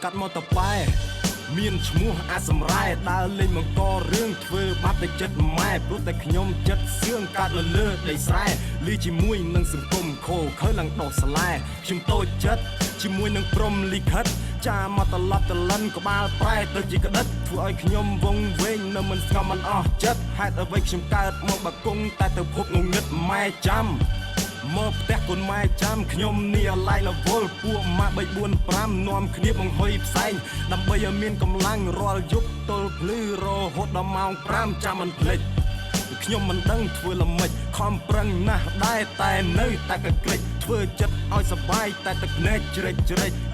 កាត់មកតប៉ែមានឈ្មោះអាសម្រែដើរលេងបង្ករឿងធ្វើបាត់តែចិត្តម៉ែព្រោះតែខ្ញុំចិត្តសឿងកាត់លើដីស្រែលីជាមួយនឹងសង្គមខូខើឡើងដោះស្លែខ្ញុំតូចចិត្តជាមួយនឹងព្រំលិខិតចាមកត្រឡប់ត្រឡិនក្បាលប្រែទៅជាក្តិតធ្វើឲ្យខ្ញុំវងវែងនៅមិនស្ងប់មិនអស់ចិត្តហេតុអ្វីខ្ញុំកើតមកបកុងតែទៅភពងងឹតម៉ែចាំមកផ្ទះគុណម៉ែចាំខ្ញុំនេះអាឡៃលវលពួកម៉ាក់3 4 5នាំគ្នាបង្ហុយផ្សែងដើម្បីឲ្យមានកម្លាំងរាល់យប់ទល់ភ្លឺរហូតដល់ម៉ោង5ចាំមិនភ្លេចខ្ញុំមិនដឹងធ្វើល្មិចខំប្រឹងណាស់ដែរតែនៅតែកក្រិចធ្វើចិត្តឲ្យសបាយតែទឹកភ្នែកជ្រិច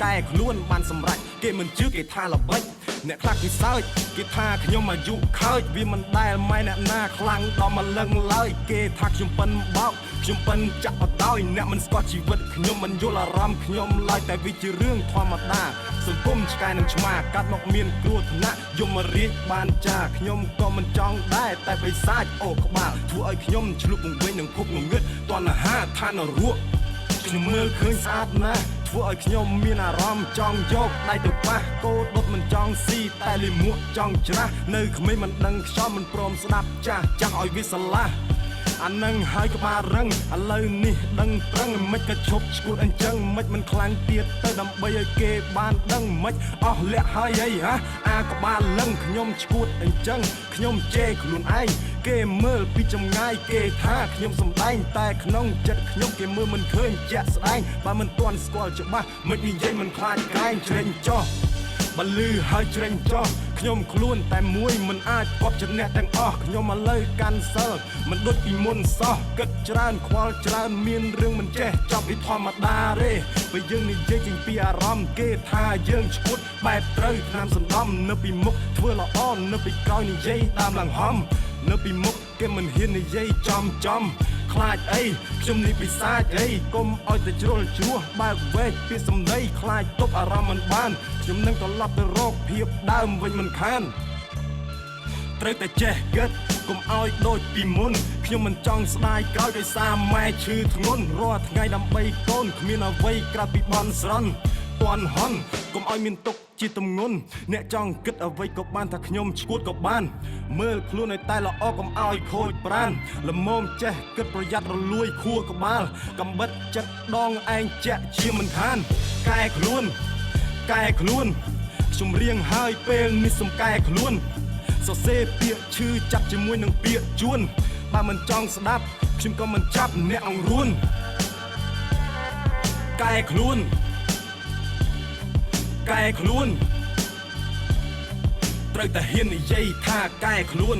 កែខ្លួនបានសម្រេចគេមិនជឿគេថាល្បិចអ្នកខ្លះគេសើចគេថាខ្ញុំអាយុខើចវាមិនដែលម៉ែអ្នកណាខ្លាំងដល់មកលឹងឡើយគេថាខ្ញុំប៉ិនបោកខ្ញុំប៉ិនចាក់បដោយអ្នកមិនស្គាល់ជីវិតខ្ញុំមិនយល់អារម្មណ៍ខ្ញុំឡើយតែវាជារឿងធម្មតាសង្គមឆ្កែនឹងឆ្មាកាត់មកមានគ្រោះថ្នាក់យមរាជបានចាខ្ញុំក៏មិនចង់ដែរតែបិសាចអូក្បាលធ្វើឲ្យខ្ញុំឆ្លុះពង្វេងនឹងភពងងឹតតណ្ហាឋានរੂខ្ញុំមើលឃើញស្អាតណាស់ធ្វើឲ្យខ្ញុំមានអារម្មណ៍ចង់យកដៃទៅប៉ះកោដុតមិនចង់ស៊ីតែលិមួកចង់ច្រាស់នៅក្មេងមិនដឹងខ្យល់មិនព្រមស្ដាប់ចាស់ឲ្យវាស្រឡះអានឹងហើយក្បាលរឹងឥឡូវនេះដឹងត្រឹងមិនក៏ឈប់ឈួតអញ្ចឹងមិនខ្លាំងទៀតទៅដើម្បីឲ្យគេបានដឹងមិនអស់លះហើយអីហ่าអាក្បាលលឹងខ្ញុំឈួតអញ្ចឹងខ្ញុំជេរខ្លួនឯងគេមើលពីចម្ងាយគេថាខ្ញុំសំដែងតែក្នុងចិត្តខ្ញុំគេមើលមិនឃើញជាក់ស្ដែងបើមិនទាន់ស្គាល់ច្បាស់មិននិយាយមិនខ្លាចក្រែងជ្រេញចោះបលឺហើយជ្រេញចោះខ្ញុំខ្លួនតែមួយមិនអាចគាត់ចំណេះទាំងអស់ខ្ញុំឥឡូវកាន់សិលមិនដូចពីមុនសោះគិតច្រើនខ្វល់ច្រើនមានរឿងមិនចេះចប់ពីធម្មតាទេពេលយើងនិយាយចេញពីអារម្មណ៍គេថាយើងឈួតបែបត្រូវតាមសណ្ដំនៅពីមុខធ្វើល្អនៅពីក្រោយនិយាយតាមឡើងហំនៅពីមុខគេមិនហ៊ាននិយាយចំខ្លាចអីខ្ញុំនេះពិសាចអីកុំឲ្យតែជ្រុលជ្រោះបើកវែកពីសំដីខ្លាចទប់អារម្មណ៍មិនបានខ្ញុំនឹងត្រឡប់ទៅរកភាពដើមវិញមិនខានត្រូវតែចេះគិតកុំឲ្យដូចពីមុនខ្ញុំមិនចង់ស្ដាយក្រោយដោយសារម៉ែឈឺធ្ងន់រាល់ថ្ងៃដើម្បីកូនគ្មានអ្វីក្រៅពីបន់ស្រន់ពាន់ហន់កុំឲ្យមានទុកជាទម្ងន់អ្នកចង់គិតអ្វីក៏បានថាខ្ញុំឈួតក៏បានមើលខ្លួនឲ្យតែល្អកុំឲ្យខូចប្រានល្មមចេះគិតប្រយ័ត្នរលួយខួរក្បាលកំបិតចិត្តដងឯងជាក់ជាមិនខានកែខ្លួនខ្ញុំរៀងហើយពេលនេះសំកែខ្លួនសរសេរពាក្យឈឺចាប់ជាមួយនឹងពាក្យជួនបើមិនចង់ស្ដាប់ខ្ញុំក៏មិនចាប់អ្នកអង្រួនកែខ្លួនត្រូវតែហ៊ាននិយាយថាកែខ្លួន